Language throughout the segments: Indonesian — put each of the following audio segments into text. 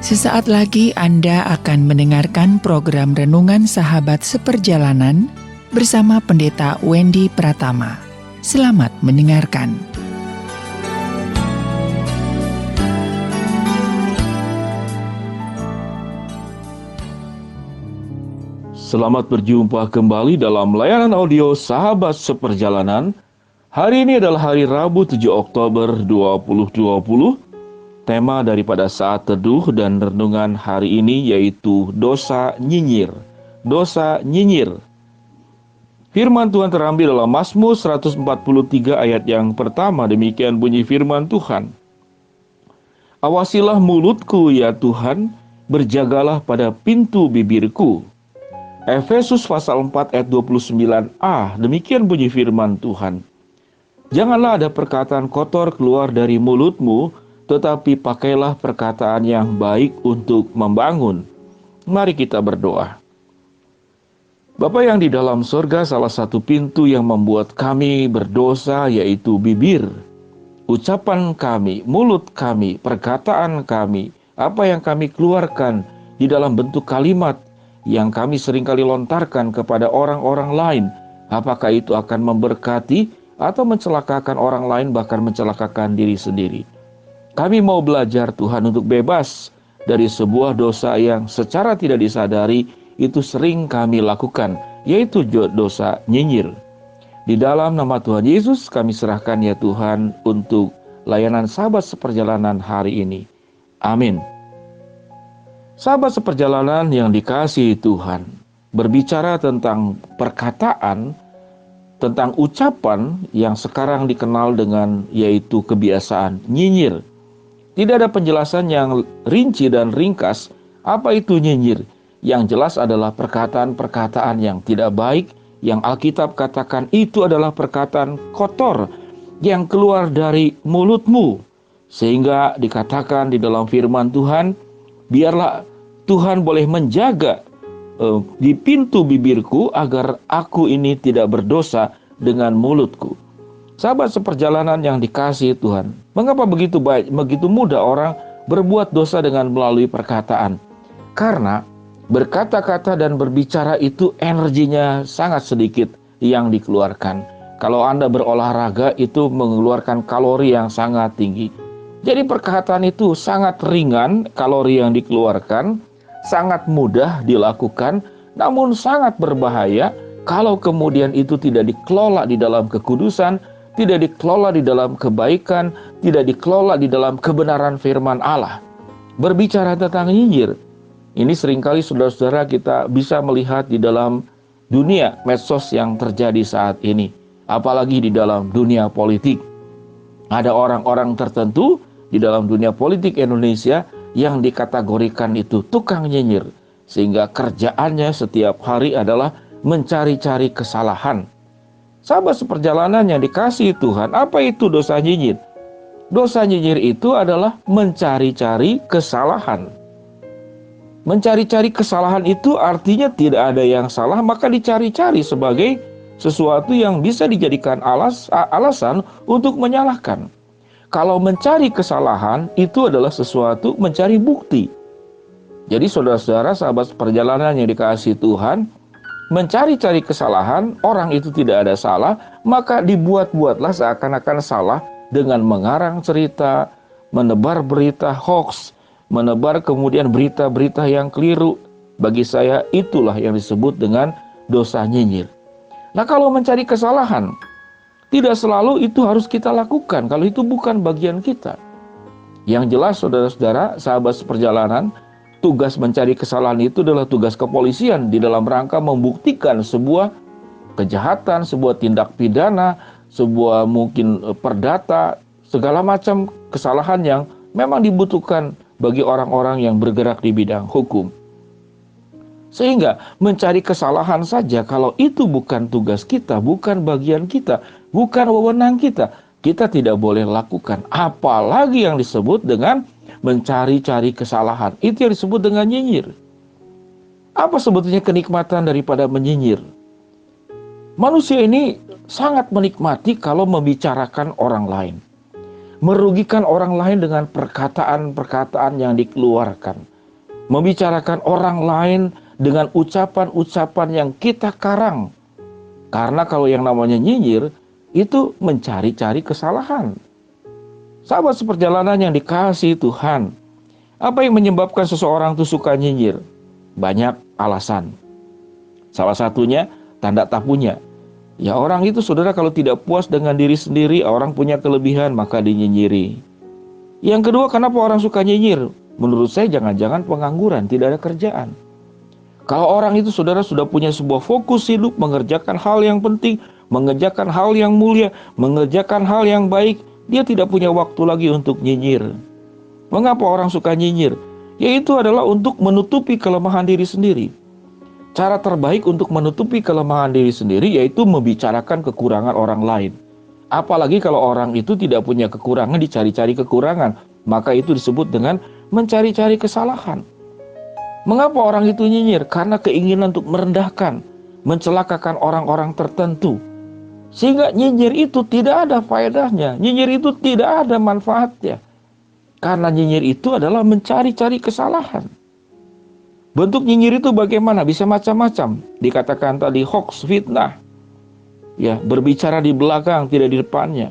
Sesaat lagi Anda akan mendengarkan program Renungan Sahabat Seperjalanan bersama Pendeta Wendy Pratama. Selamat mendengarkan. Selamat berjumpa kembali dalam layanan audio Sahabat Seperjalanan. Hari ini adalah hari Rabu 7 Oktober 2020. Tema daripada saat teduh dan renungan hari ini yaitu dosa nyinyir. Dosa nyinyir. Firman Tuhan terambil dalam Mazmur 143 ayat yang pertama. Demikian bunyi firman Tuhan. Awasilah mulutku ya Tuhan, berjagalah pada pintu bibirku. Efesus pasal 4 ayat 29a, demikian bunyi firman Tuhan. Janganlah ada perkataan kotor keluar dari mulutmu, tetapi pakailah perkataan yang baik untuk membangun. Mari kita berdoa. Bapa yang di dalam surga, salah satu pintu yang membuat kami berdosa yaitu bibir. Ucapan kami, mulut kami, perkataan kami, apa yang kami keluarkan di dalam bentuk kalimat yang kami seringkali lontarkan kepada orang-orang lain, apakah itu akan memberkati atau mencelakakan orang lain, bahkan mencelakakan diri sendiri. Kami mau belajar Tuhan untuk bebas dari sebuah dosa yang secara tidak disadari itu sering kami lakukan, yaitu dosa nyinyir. Di dalam nama Tuhan Yesus kami serahkan ya Tuhan untuk layanan Sahabat Seperjalanan hari ini. Amin. Sahabat Seperjalanan yang dikasihi Tuhan, berbicara tentang perkataan, tentang ucapan yang sekarang dikenal dengan yaitu kebiasaan nyinyir. Tidak ada penjelasan yang rinci dan ringkas apa itu nyinyir. Yang jelas adalah perkataan-perkataan yang tidak baik, yang Alkitab katakan itu adalah perkataan kotor yang keluar dari mulutmu. Sehingga dikatakan di dalam firman Tuhan, biarlah Tuhan boleh menjaga di pintu bibirku agar aku ini tidak berdosa dengan mulutku. Sahabat seperjalanan yang dikasihi Tuhan, mengapa begitu mudah orang berbuat dosa dengan melalui perkataan? Karena berkata-kata dan berbicara itu energinya sangat sedikit yang dikeluarkan. Kalau Anda berolahraga itu mengeluarkan kalori yang sangat tinggi. Jadi perkataan itu sangat ringan kalori yang dikeluarkan, sangat mudah dilakukan, namun sangat berbahaya kalau kemudian itu tidak dikelola di dalam kekudusan, tidak dikelola di dalam kebaikan, tidak dikelola di dalam kebenaran firman Allah. Berbicara tentang nyinyir, ini seringkali saudara-saudara kita bisa melihat di dalam dunia medsos yang terjadi saat ini. Apalagi di dalam dunia politik. Ada orang-orang tertentu di dalam dunia politik Indonesia yang dikategorikan itu tukang nyinyir. Sehingga kerjaannya setiap hari adalah mencari-cari kesalahan. Sahabat seperjalanan yang dikasihi Tuhan, apa itu dosa nyinyir? Dosa nyinyir itu adalah mencari-cari kesalahan. Mencari-cari kesalahan itu artinya tidak ada yang salah, maka dicari-cari sebagai sesuatu yang bisa dijadikan alasan untuk menyalahkan. Kalau mencari kesalahan itu adalah sesuatu mencari bukti. Jadi saudara-saudara sahabat perjalanan yang dikasihi Tuhan, mencari-cari kesalahan, orang itu tidak ada salah, maka dibuat-buatlah seakan-akan salah dengan mengarang cerita, menebar berita hoax, menebar kemudian berita-berita yang keliru. Bagi saya itulah yang disebut dengan dosa nyinyir. Nah, kalau mencari kesalahan, tidak selalu itu harus kita lakukan kalau itu bukan bagian kita. Yang jelas saudara-saudara, sahabat seperjalanan, tugas mencari kesalahan itu adalah tugas kepolisian di dalam rangka membuktikan sebuah kejahatan, sebuah tindak pidana, sebuah mungkin perdata, segala macam kesalahan yang memang dibutuhkan bagi orang-orang yang bergerak di bidang hukum. Sehingga mencari kesalahan saja kalau itu bukan tugas kita, bukan bagian kita, bukan wewenang kita, kita tidak boleh lakukan. Apalagi yang disebut dengan mencari-cari kesalahan. Itu yang disebut dengan nyinyir. Apa sebetulnya kenikmatan daripada menyinyir? Manusia ini sangat menikmati kalau membicarakan orang lain. Merugikan orang lain dengan perkataan-perkataan yang dikeluarkan. membicarakan orang lain dengan ucapan-ucapan yang kita karang. Karena kalau yang namanya nyinyir, itu mencari-cari kesalahan. Sahabat seperjalanan yang dikasihi Tuhan, apa yang menyebabkan seseorang itu suka nyinyir? Banyak alasan. Salah satunya, tanda tak punya. Ya, orang itu saudara kalau tidak puas dengan diri sendiri, orang punya kelebihan maka dinyinyiri. Yang kedua, kenapa orang suka nyinyir? Menurut saya jangan-jangan pengangguran, tidak ada kerjaan. Kalau orang itu saudara sudah punya sebuah fokus hidup, mengerjakan hal yang penting, mengerjakan hal yang mulia, mengerjakan hal yang baik, dia tidak punya waktu lagi untuk nyinyir. Mengapa orang suka nyinyir? Yaitu adalah untuk menutupi kelemahan diri sendiri. Cara terbaik untuk menutupi kelemahan diri sendiri yaitu membicarakan kekurangan orang lain. Apalagi kalau orang itu tidak punya kekurangan, dicari-cari kekurangan, maka itu disebut dengan mencari-cari kesalahan. Mengapa orang itu nyinyir? Karena keinginan untuk merendahkan, mencelakakan orang-orang tertentu. Sehingga nyinyir itu tidak ada faedahnya, nyinyir itu tidak ada manfaatnya. Karena nyinyir itu adalah mencari-cari kesalahan. Bentuk nyinyir itu bagaimana? Bisa macam-macam. Dikatakan tadi hoax, fitnah. Ya, berbicara di belakang, tidak di depannya.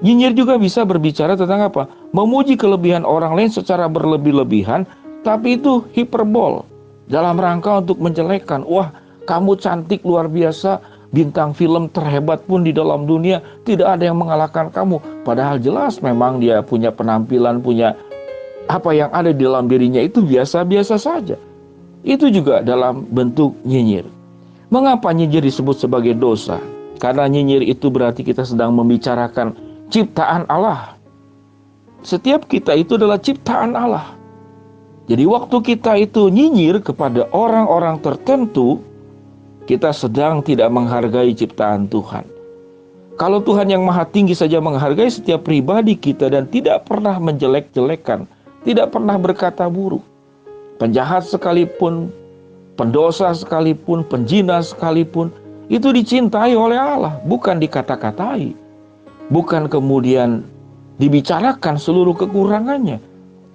Nyinyir juga bisa berbicara tentang apa? Memuji kelebihan orang lain secara berlebih-lebihan, tapi itu hiperbol. Dalam rangka untuk menjelekkan. Wah, kamu cantik luar biasa, bintang film terhebat pun di dalam dunia, tidak ada yang mengalahkan kamu. Padahal jelas memang dia punya penampilan, punya apa yang ada di dalam dirinya itu biasa-biasa saja. Itu juga dalam bentuk nyinyir. Mengapa nyinyir disebut sebagai dosa? Karena nyinyir itu berarti kita sedang membicarakan ciptaan Allah. Setiap kita itu adalah ciptaan Allah. Jadi waktu kita itu nyinyir kepada orang-orang tertentu, kita sedang tidak menghargai ciptaan Tuhan. Kalau Tuhan yang Maha Tinggi saja menghargai setiap pribadi kita dan tidak pernah menjelek-jelekan, tidak pernah berkata buruk. Penjahat sekalipun, pendosa sekalipun, penjina sekalipun, itu dicintai oleh Allah, bukan dikata-katai. Bukan kemudian dibicarakan seluruh kekurangannya.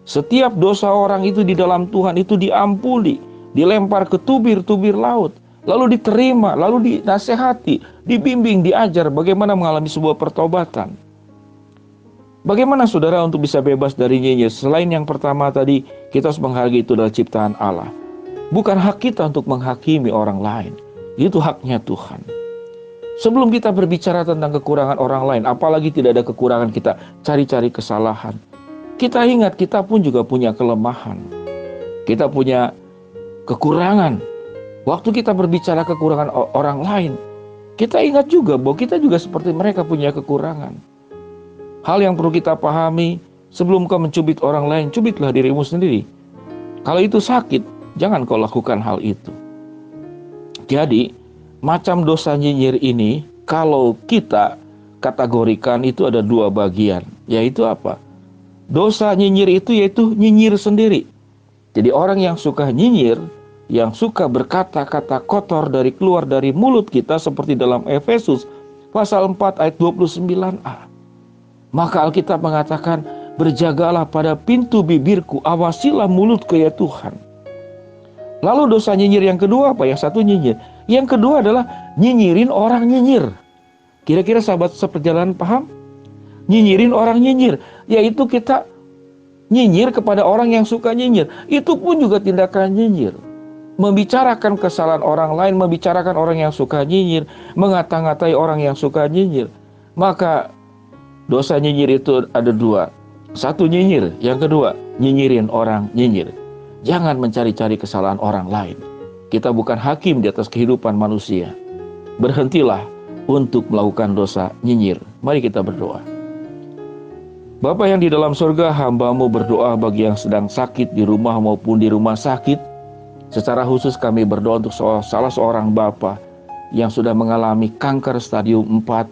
Setiap dosa orang itu di dalam Tuhan itu diampuni, dilempar ke tubir-tubir laut, lalu diterima, lalu dinasehati, dibimbing, diajar bagaimana mengalami sebuah pertobatan. Bagaimana saudara untuk bisa bebas dari nyinyir? Selain yang pertama tadi, kita harus menghargai itu adalah ciptaan Allah. Bukan hak kita untuk menghakimi orang lain. Itu haknya Tuhan. Sebelum kita berbicara tentang kekurangan orang lain, apalagi tidak ada kekurangan kita, cari-cari kesalahan. Kita ingat kita pun juga punya kelemahan. Kita punya kekurangan. Waktu kita berbicara kekurangan orang lain, kita ingat juga bahwa kita juga seperti mereka punya kekurangan. Hal yang perlu kita pahami, sebelum kau mencubit orang lain, cubitlah dirimu sendiri. Kalau itu sakit, jangan kau lakukan hal itu. Jadi, macam dosa nyinyir ini, kalau kita kategorikan itu ada dua bagian. Yaitu apa? Dosa nyinyir itu yaitu nyinyir sendiri. Jadi orang yang suka nyinyir, yang suka berkata-kata kotor keluar dari mulut kita, seperti dalam Efesus pasal 4 ayat 29a. Maka Alkitab mengatakan, berjagalah pada pintu bibirku, awasilah mulutku ya Tuhan. Lalu dosa nyinyir yang kedua apa? Yang satu nyinyir. Yang kedua adalah nyinyirin orang nyinyir. Kira-kira sahabat seperjalanan paham? Nyinyirin orang nyinyir. Yaitu kita nyinyir kepada orang yang suka nyinyir. Itu pun juga tindakan nyinyir. Membicarakan kesalahan orang lain, membicarakan orang yang suka nyinyir, mengata-ngatai orang yang suka nyinyir. Maka dosa nyinyir itu ada dua. Satu nyinyir, yang kedua nyinyirin orang nyinyir. Jangan mencari-cari kesalahan orang lain. Kita bukan hakim di atas kehidupan manusia. Berhentilah untuk melakukan dosa nyinyir. Mari kita berdoa. Bapa yang di dalam surga, hamba-Mu berdoa bagi yang sedang sakit di rumah maupun di rumah sakit. Secara khusus kami berdoa untuk salah seorang bapa yang sudah mengalami kanker stadium 4.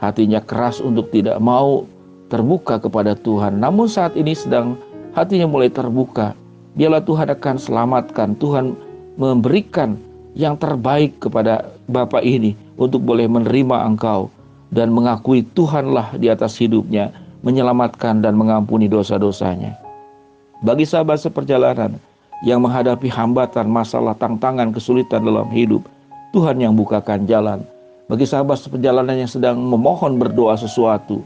Hatinya keras untuk tidak mau terbuka kepada Tuhan. Namun saat ini sedang hatinya mulai terbuka. Biarlah Tuhan akan selamatkan. Tuhan memberikan yang terbaik kepada Bapak ini untuk boleh menerima Engkau dan mengakui Tuhanlah di atas hidupnya, menyelamatkan dan mengampuni dosa-dosanya. Bagi sahabat seperjalanan yang menghadapi hambatan, masalah, tantangan, kesulitan dalam hidup. Tuhan yang bukakan jalan. Bagi sahabat seperjalanan yang sedang memohon berdoa sesuatu,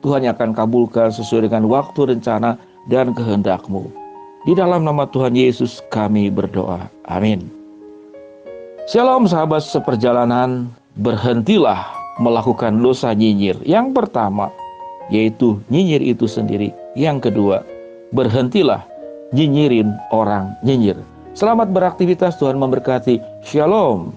Tuhan yang akan kabulkan sesuai dengan waktu, rencana, dan kehendak-Mu. Di dalam nama Tuhan Yesus kami berdoa. Amin. Shalom sahabat seperjalanan, berhentilah melakukan dosa nyinyir. Yang pertama, yaitu nyinyir itu sendiri. Yang kedua, berhentilah nyinyirin orang nyinyir. Selamat beraktivitas, Tuhan memberkati. Shalom.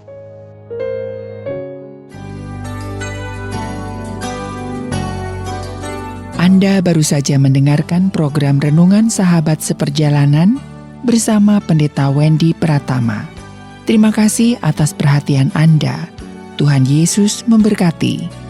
Anda baru saja mendengarkan program Renungan Sahabat Seperjalanan bersama Pendeta Wendy Pratama. Terima kasih atas perhatian Anda. Tuhan Yesus memberkati.